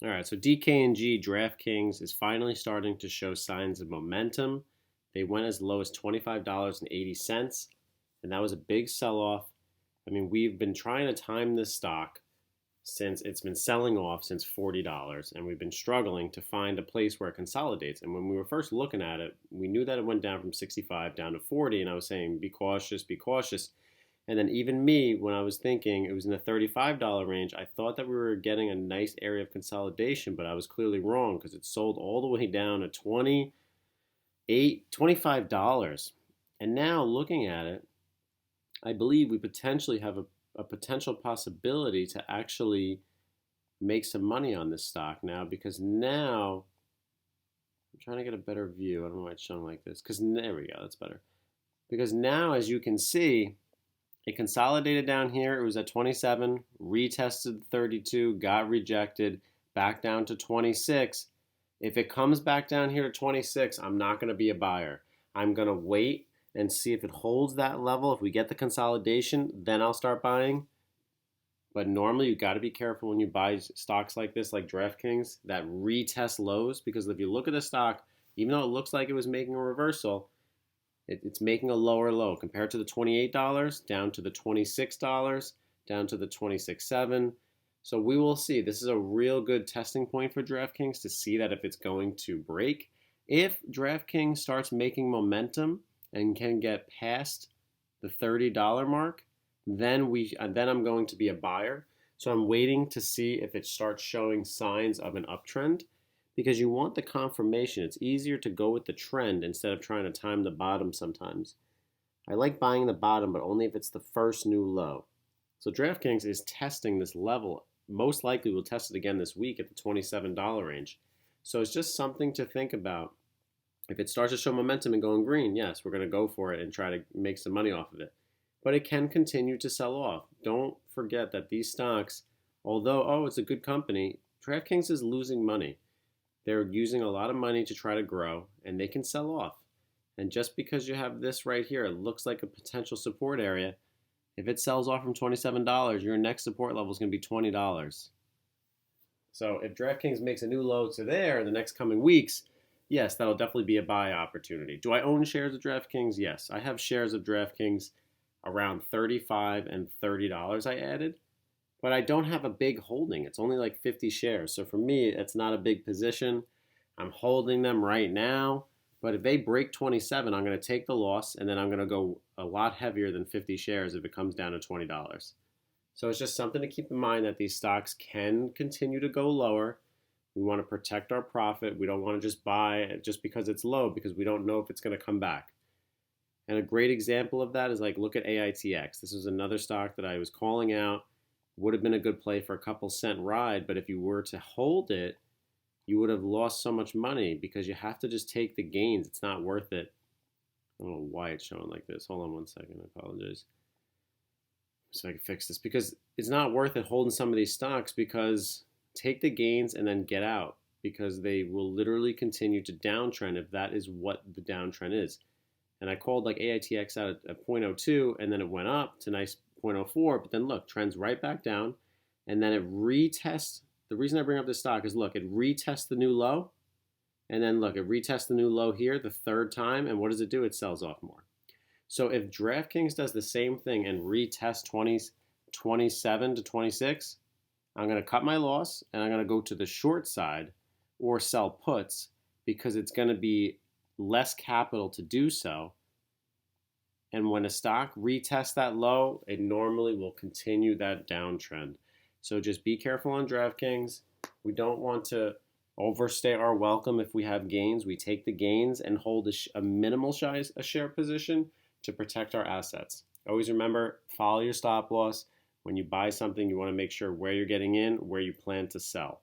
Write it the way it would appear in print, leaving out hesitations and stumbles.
All right, so DKNG DraftKings is finally starting to show signs of momentum. They went as low as $25.80, and that was a big sell off. I mean, we've been trying to time this stock since it's been selling off since $40, and we've been struggling to find a place where it consolidates. And when we were first looking at it, we knew that it went down from 65 down to 40, and I was saying, be cautious, be cautious. And then even me, when I was thinking it was in the $35 range, I thought that we were getting a nice area of consolidation, but I was clearly wrong because it sold all the way down to $25. And now looking at it, I believe we potentially have a potential possibility to actually make some money on this stock now, because now I'm trying to get a better view. I don't know why it's showing like this, because there we go, that's better. Because now, as you can see, it consolidated down here. It was at 27, retested 32, got rejected, back down to 26. If it comes back down here to 26, I'm not going to be a buyer. I'm going to wait and see if it holds that level. If we get the consolidation, then I'll start buying. But normally you got to be careful when you buy stocks like this, like DraftKings, that retest lows, because if you look at the stock, even though it looks like it was making a reversal, it's making a lower low compared to the $28 down to the $26 down to the 26.7. So we will see. This is a real good testing point for DraftKings to see that if it's going to break. If DraftKings starts making momentum and can get past the $30 mark, then I'm going to be a buyer. So I'm waiting to see if it starts showing signs of an uptrend, because you want the confirmation. It's easier to go with the trend instead of trying to time the bottom sometimes. I like buying the bottom, but only if it's the first new low. So DraftKings is testing this level. Most likely we'll test it again this week at the $27 range. So it's just something to think about. If it starts to show momentum and going green, yes, we're going to go for it and try to make some money off of it. But it can continue to sell off. Don't forget that these stocks, although, it's a good company, DraftKings is losing money. They're using a lot of money to try to grow, and they can sell off. And just because you have this right here, it looks like a potential support area. If it sells off from $27, your next support level is going to be $20. So if DraftKings makes a new low to there in the next coming weeks, yes, that'll definitely be a buy opportunity. Do I own shares of DraftKings? Yes. I have shares of DraftKings around $35 and $30 I added. But I don't have a big holding. It's only like 50 shares. So for me, it's not a big position. I'm holding them right now. But if they break 27, I'm going to take the loss, and then I'm going to go a lot heavier than 50 shares if it comes down to $20. So it's just something to keep in mind, that these stocks can continue to go lower. We want to protect our profit. We don't want to just buy just because it's low, because we don't know if it's going to come back. And a great example of that is, like, look at AITX. This is another stock that I was calling out. Would have been a good play for a couple cent ride, but if you were to hold it, you would have lost so much money, because you have to just take the gains. It's not worth it. I don't know why it's showing like this. Hold on one second. I apologize. So I can fix this, because it's not worth it holding some of these stocks, because take the gains and then get out, because they will literally continue to downtrend if that is what the downtrend is. And I called like AITX out at 0.02, and then it went up to nice 0.04, but then look, trends right back down, and then it retests. The reason I bring up this stock is, look, it retests the new low, and then look, it retests the new low here the third time, and what does it do? It sells off more. So if DraftKings does the same thing and retests 27 to 26, I'm going to cut my loss, and I'm going to go to the short side or sell puts, because it's going to be less capital to do so. And when a stock retests that low, it normally will continue that downtrend. So just be careful on DraftKings. We don't want to overstay our welcome. If we have gains, we take the gains and hold a minimal share position to protect our assets. Always remember, follow your stop loss. When you buy something, you want to make sure where you're getting in, where you plan to sell.